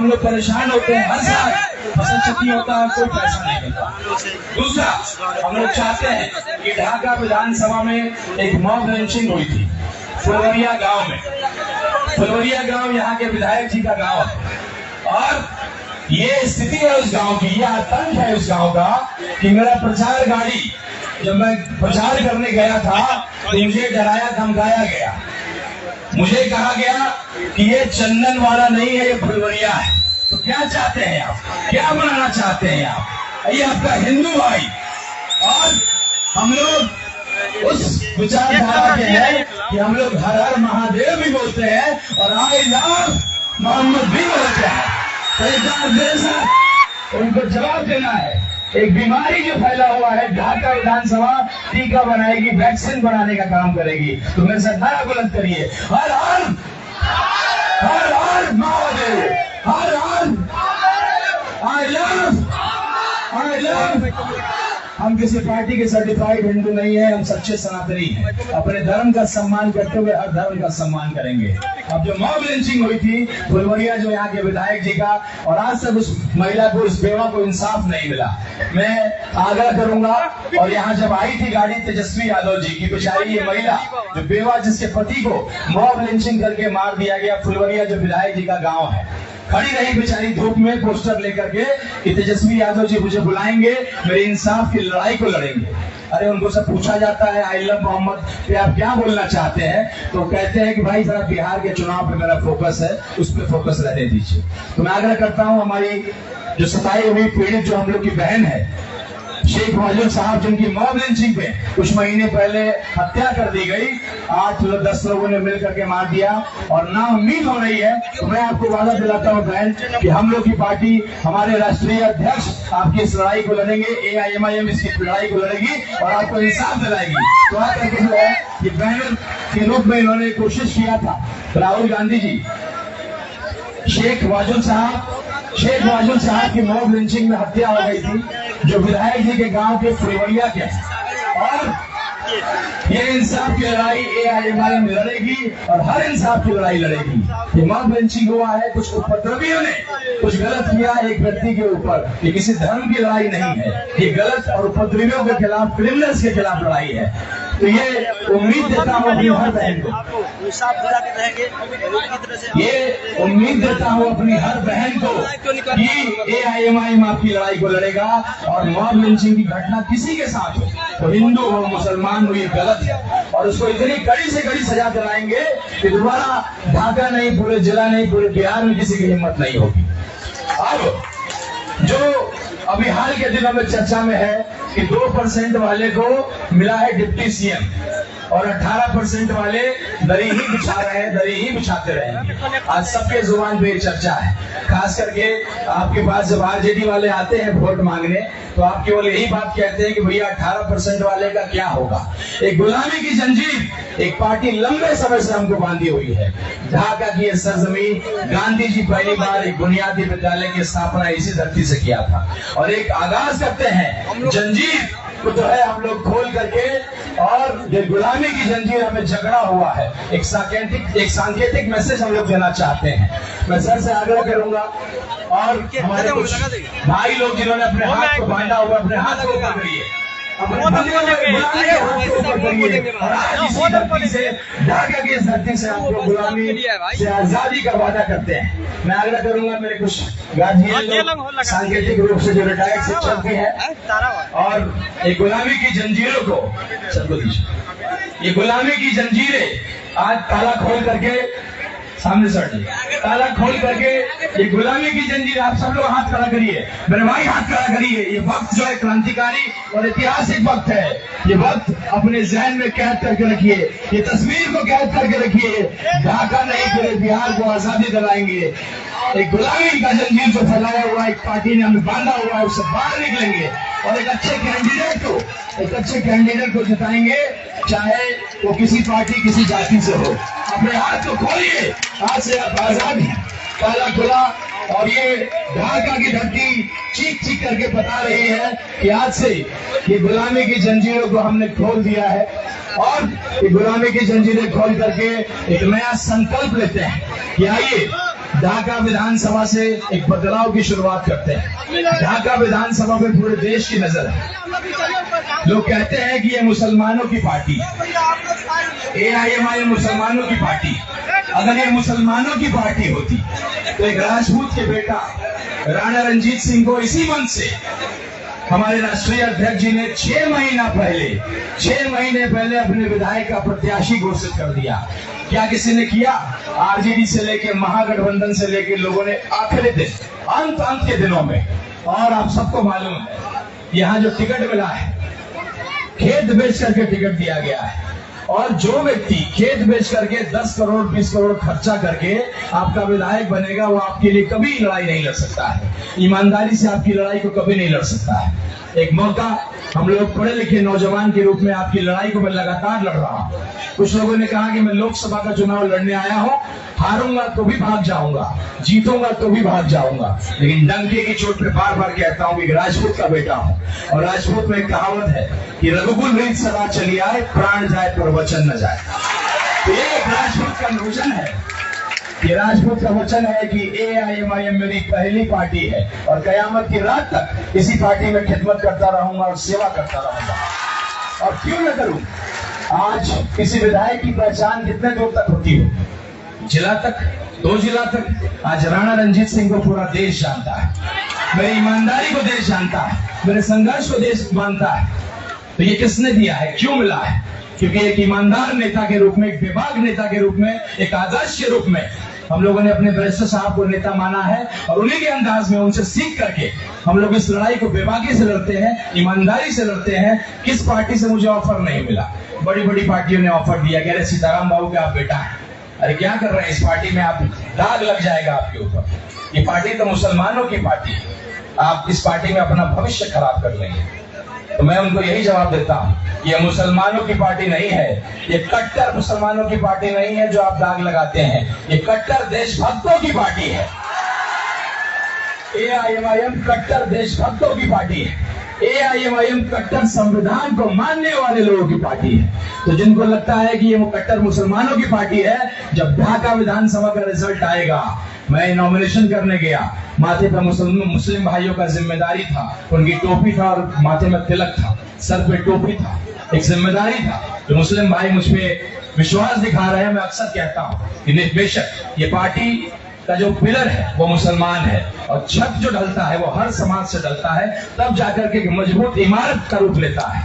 हम लोग परेशान होते हैं हर साल, फसल क्षति होता है, कोई पैसा नहीं मिलता। दूसरा, हम लोग चाहते हैं कि ढाका विधानसभा में एक मॉब लिंचिंग हुई थी फुलवरिया गांव में। फुलवरिया गांव यहाँ के विधायक जी का गांव है और ये स्थिति है उस गांव की, ये आतंक है उस गांव का कि मेरा प्रचार गाड़ी जब मैं प्रचार करने गया था तो मुझे डराया धमकाया गया। मुझे कहा गया कि ये चंदन वाला नहीं है, ये फुलवरिया है। तो क्या चाहते हैं आप, क्या बनाना चाहते हैं आप? ये आपका हिंदू भाई और हम लोग उस विचारधारा के हैं कि हम लोग हर हर महादेव भी बोलते हैं और आई लव मोहम्मद भी बोलते हैं। तो एक बार मेरे साथ उनको जवाब देना है। एक बीमारी जो फैला हुआ है, ढाका विधानसभा टीका बनाएगी, वैक्सीन बनाने का काम करेगी। तो मेरे साथ नारा बुलंद करिए, हर हर महादेव, हर हर आई लव। हम किसी पार्टी के सर्टिफाइड हिंदू नहीं है, हम सच्चे सनातनी हैं। अपने धर्म का सम्मान करते हुए हर धर्म का सम्मान करेंगे। अब जो मॉब लिंचिंग हुई थी फुलवरिया जो यहाँ के विधायक जी का, और आज तक उस महिला को, उस बेवा को इंसाफ नहीं मिला। मैं आग्रह करूंगा, और यहाँ जब आई थी गाड़ी तेजस्वी यादव जी की, बेचारी ये महिला जो बेवा, जिसके पति को मॉब लिंचिंग करके मार दिया गया, फुलवरिया जो विधायक जी का गाँव है, खड़ी रही बेचारी धूप में पोस्टर लेकर के कि तेजस्वी यादव जी मुझे बुलाएंगे, मेरे इंसाफ की लड़ाई को लड़ेंगे। अरे उनको सब पूछा जाता है आई लव मोहम्मद पे आप क्या बोलना चाहते हैं, तो कहते हैं कि भाई जरा बिहार के चुनाव पे मेरा फोकस है, उस पर फोकस रहने दीजिए। तो मैं आग्रह करता हूं, हमारी जो सताई हुई पीड़ित जो हम लोग की बहन है शेख वाजुल साहब, जिनकी मॉब लिंचिंग पे कुछ महीने पहले हत्या कर दी गई, 8-10 लोगों ने मिलकर के मार दिया और ना उम्मीद हो रही है, तो मैं आपको वादा दिलाता हूं बहन कि हम लोग की पार्टी, हमारे राष्ट्रीय अध्यक्ष आपकी इस लड़ाई को लड़ेंगे, AIMIM इसकी लड़ाई को लड़ेगी और आपको इंसाफ दिलाएगी। तो आप जो है ये बैनर के रूप में इन्होंने कोशिश किया था, राहुल गांधी जी शेख वाजुल साहब की मॉब लिंचिंग में हत्या हो गई थी, जो विधायक जी के गांव के फुलवरिया के, और ये इंसाफ की लड़ाई AIMIM लड़ेगी और हर इंसाफ की लड़ाई लड़ेगी। ये मॉब लिंचिंग हुआ है, कुछ उपद्रवियों ने कुछ गलत किया एक व्यक्ति के ऊपर, ये किसी धर्म की लड़ाई नहीं है, ये गलत और उपद्रवियों के खिलाफ, क्रिमिनल्स के खिलाफ लड़ाई है। तो ये उम्मीद देता हूँ अपनी हर बहन को, ये उम्मीद देता हूँ अपनी हर बहन को कि AIMIM आपकी लड़ाई को लड़ेगा और मॉब लिंचिंग की घटना किसी के साथ हो, तो हिंदू हो मुसलमान हो, ये गलत है और उसको इतनी कड़ी से कड़ी सजा दिलाएंगे कि दोबारा ढाका नहीं, पूरे जिला नहीं, पूरे बिहार में किसी की हिम्मत नहीं होगी। अब जो अभी हाल के दिनों में चर्चा में है कि 2% वाले को मिला है डिप्टी CM और 18% वाले दरी ही बिछा रहे हैं, दरी ही बिछाते रहेंगे। आज सबके जुबान पे चर्चा है, खास करके आपके पास जब RJD वाले आते हैं वोट मांगने, तो आप केवल यही बात कहते हैं कि भैया 18% वाले का क्या होगा। एक गुलामी की जंजीर एक पार्टी लंबे समय से हमको बांधी हुई है। ढाका की ये सरजमीन, गांधी जी पहली बार एक बुनियादी विद्यालय की स्थापना इसी धरती से किया था और एक आगाज करते हैं जंजीर को जो है हम लोग खोल करके, और ये गुलामी की जंजीर हमें झगड़ा हुआ है, एक सांकेतिक मैसेज हम लोग देना चाहते हैं। मैं सर से आग्रह करूंगा और हमारे कुछ भाई लोग जिन्होंने अपने हाथ को बांधा हुआ, अपने हाथ को ऊपर करिए, ढाका की इस धरती से आपको गुलामी से आजादी का वादा करते हैं। मैं आग्रह करूंगा मेरे कुछ गार्जियन सांकेतिक रूप से जो रिटायर्ड शिक्षक भी है, और ये गुलामी की जंजीरों को सबको दीजिए, ये गुलामी की जंजीरें आज ताला खोल करके सामने सर ताला खोल करके, ये गुलामी की जंजीर, आप सब लोग हाथ खड़ा करिए, मेरे भाई हाथ खड़ा करिए। ये वक्त जो है क्रांतिकारी और ऐतिहासिक वक्त है, ये वक्त अपने जहन में कैद करके रखिए, ये तस्वीर को कैद करके रखिए। ढाका नहीं, पूरे बिहार को आजादी दिलाएंगे। एक गुलामी का जंजीर जो फैलाया हुआ एक पार्टी ने हमें बांधा हुआ है, उससे बाहर निकलेंगे और एक अच्छे कैंडिडेट को जिताएंगे, चाहे वो किसी पार्टी किसी जाति से हो। अपने हाथ को खोलिए, आज से आप आजाद हैं, काला खुला। और ये ढाका की धरती चीख चीख करके बता रही है कि आज से ये गुलामी की जंजीरों को हमने खोल दिया है, और ये गुलामी की जंजीरें खोल करके एक नया संकल्प लेते हैं कि आइए ढाका विधानसभा से एक बदलाव की शुरुआत करते हैं। ढाका विधानसभा पे पूरे देश की नजर है। लोग कहते हैं कि ये मुसलमानों की पार्टी है, AIMIM मुसलमानों की पार्टी। अगर ये मुसलमानों की पार्टी होती तो एक राजपूत के बेटा राणा रणजीत सिंह को इसी मंच से हमारे राष्ट्रीय अध्यक्ष जी ने 6 महीने पहले अपने विधायक का प्रत्याशी घोषित कर दिया। क्या किसी ने किया? आरजेडी से लेके महागठबंधन से लेके लोगों ने आखिरी दिन अंत के दिनों में, और आप सबको मालूम है यहाँ जो टिकट मिला है खेत बेच करके टिकट दिया गया है, और जो व्यक्ति खेत बेच करके 10 करोड़ 20 करोड़ खर्चा करके आपका विधायक बनेगा वो आपके लिए कभी लड़ाई नहीं लड़ सकता है, ईमानदारी से आपकी लड़ाई को कभी नहीं लड़ सकता है। एक मौका, हम लोग पढ़े लिखे नौजवान के रूप में आपकी लड़ाई को मैं लगातार लड़ रहा हूँ। कुछ लोगों ने कहा कि मैं लोकसभा का चुनाव लड़ने आया हूँ, हारूंगा तो भी भाग जाऊंगा, जीतूंगा तो भी भाग जाऊंगा, लेकिन डंके की चोट पे बार बार कहता हूँ कि राजपूत का बेटा हूँ। और राजपूत में एक कहावत है कि रघुकुल रीत सदा चली आए, प्राण जाए पर वचन न जाए। तो ये एक राजपूत का वचन है, ये राजपूत का वचन है कि AIMIM मेरी पहली पार्टी है और कयामत की रात तक इसी पार्टी में खिदमत करता रहूंगा और सेवा करता रहूंगा। और क्यों न करूं? आज किसी विधायक की पहचान कितने दूर तक होती हो? जिला तक, 2 जिला तक। आज राणा रणजीत सिंह को पूरा देश जानता है, मेरी ईमानदारी को देश जानता है, मेरे संघर्ष को देश मानता है। तो ये किसने दिया है, क्यों मिला है? क्योंकि एक ईमानदार नेता के रूप में, एक बेबाक नेता के रूप में, एक आदर्श के रूप में हम लोगों ने अपने वरिष्ठ साहब को नेता माना है, और उन्हीं के अंदाज में उनसे सीख करके हम लोग इस लड़ाई को बेबाकी से लड़ते हैं, ईमानदारी से लड़ते हैं। किस पार्टी से मुझे ऑफर नहीं मिला? बड़ी बड़ी पार्टियों ने ऑफर दिया, कह रहे सीताराम बाबू के आप बेटा है। अरे क्या कर रहे हैं इस पार्टी में? आप दाग लग जाएगा आपके ऊपर। ये पार्टी तो मुसलमानों की पार्टी है, आप इस पार्टी में अपना भविष्य खराब कर लेंगे। तो मैं उनको यही जवाब देता हूँ, ये मुसलमानों की पार्टी नहीं है, ये कट्टर मुसलमानों की पार्टी नहीं है जो आप दाग लगाते हैं, ये कट्टर देशभक्तों की पार्टी है। AIMIM कट्टर देशभक्तों की पार्टी है, AIMIM कट्टर संविधान को मानने वाले लोगों की पार्टी है। तो जिनको लगता है कि ये वो कट्टर मुसलमानों की पार्टी है, जब ढाका विधानसभा का रिजल्ट आएगा, मैं नॉमिनेशन करने गया, माथे पर मुस्लिम भाइयों का जिम्मेदारी था, उनकी टोपी था और माथे में तिलक था, सर पे टोपी था, एक जिम्मेदारी था जो मुस्लिम भाई मुझ पे विश्वास दिखा रहे हैं। मैं अक्सर कहता हूँ कि बेशक ये पार्टी का जो पिलर है वो मुसलमान है, और छत जो ढलता है वो हर समाज से ढलता है, तब जाकर के मजबूत इमारत का रूप लेता है।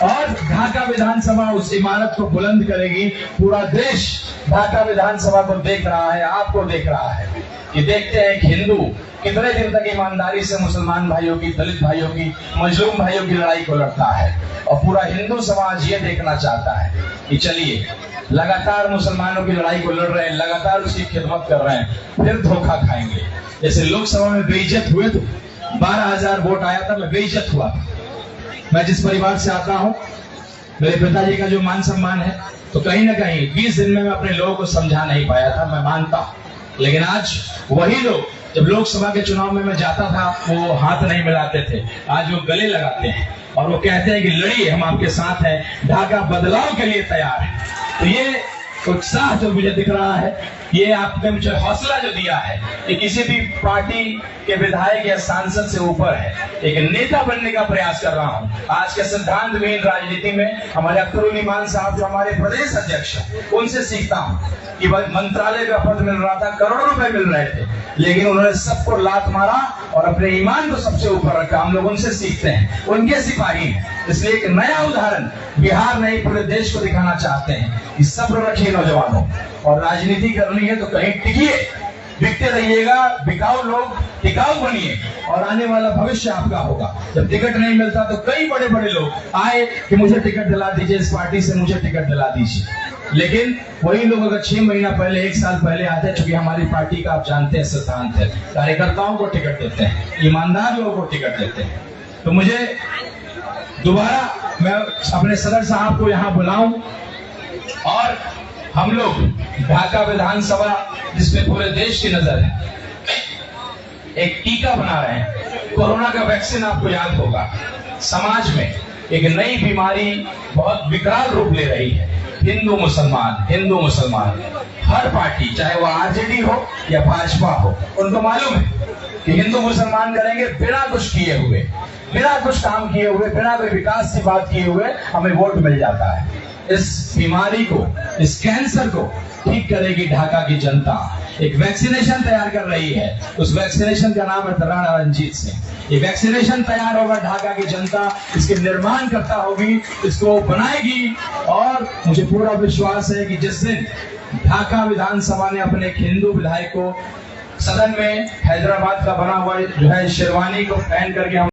और ढाका विधानसभा उस इमारत को बुलंद करेगी। पूरा देश ढाका विधानसभा को देख रहा है, आपको देख रहा है कि देखते हैं कि हिंदू कितने दिन तक ईमानदारी से मुसलमान भाइयों की, दलित भाइयों की, मजलूम भाइयों की लड़ाई को लड़ता है। और पूरा हिंदू समाज ये देखना चाहता है कि चलिए लगातार मुसलमानों की लड़ाई को लड़ रहे हैं, लगातार उसकी खिदमत कर रहे हैं, फिर धोखा खाएंगे। जैसे लोकसभा में बेइज्जत हुए थे, 12,000 वोट आया था, मैं बेइज्जत हुआ था। मैं जिस परिवार से आता हूं, मेरे पिताजी का जो मान सम्मान है, तो कहीं ना कहीं 20 दिन में मैं अपने लोगों को समझा नहीं पाया था, मैं मानता हूं। लेकिन आज वही लोग, जब लोकसभा के चुनाव में मैं जाता था, वो हाथ नहीं मिलाते थे, आज वो गले लगाते हैं और वो कहते हैं कि लड़िए, हम आपके साथ हैं, ढाका बदलाव के लिए तैयार है। तो ये उत्साह जो मुझे दिख रहा है, ये आपने मुझे हौसला जो दिया है, ये किसी भी पार्टी के विधायक या सांसद से ऊपर है। एक नेता बनने का प्रयास कर रहा हूं। आज के सिद्धांत विहीन राजनीति में हमारे अख्तरुल ईमान साहब जो हमारे प्रदेश अध्यक्ष हैं, उनसे सीखता हूं कि मंत्रालय का पद मिल रहा था, करोड़ों रुपए मिल रहे थे, लेकिन उन्होंने सबको लात मारा और अपने ईमान को सबसे ऊपर रखा। हम लोग उनसे सीखते हैं, उनके सिपाही हैं। इसलिए एक नया उदाहरण बिहार नहीं पूरे देश को दिखाना चाहते हैं कि सब्र रखिए नौजवानों, और राजनीति करनी है तो कहीं टिकिए, बिकते रहिएगा, बिकाऊ लोग टिकाऊ बनिए, और आने वाला भविष्य आपका होगा। जब टिकट नहीं मिलता तो कई बड़े बड़े लोग आए कि मुझे टिकट दिला दीजिए, इस पार्टी से मुझे टिकट दिला दीजिए, लेकिन वही लोग अगर 6 महीना पहले, 1 साल पहले आते हैं, क्योंकि हमारी पार्टी का आप जानते हैं सिद्धांत है, कार्यकर्ताओं को टिकट देते हैं, ईमानदार लोगों को टिकट देते हैं। तो मुझे दोबारा मैं अपने सदर साहब को यहाँ बुलाऊं और हम लोग ढाका विधानसभा, जिसमें पूरे देश की नजर है, एक टीका बना रहे हैं। कोरोना का वैक्सीन आपको याद होगा, समाज में एक नई बीमारी बहुत विकराल रूप ले रही है, हिंदू मुसलमान। हर पार्टी, चाहे वो आरजेडी हो या भाजपा हो, उनको मालूम है कि हिंदू मुसलमान करेंगे बिना कुछ किए हुए, बिना कुछ काम किए हुए, बिना कोई विकास की बात किए हुए हमें वोट मिल जाता है। इस बीमारी को, इस कैंसर को ठीक करेगी ढाका की जनता। एक वैक्सीनेशन तैयार कर रही है, उस वैक्सीनेशन का नाम है राणा रणजीत सिंह। ये वैक्सीनेशन तैयार होगा, ढाका की जनता इसके निर्माण करता होगी, इसको बनाएगी। और मुझे पूरा विश्वास है कि जिस दिन ढाका विधानसभा ने अपने एक हिंदू विधायक को सदन में हैदराबाद का बना हुआ जो है शेरवानी को पहन करके हम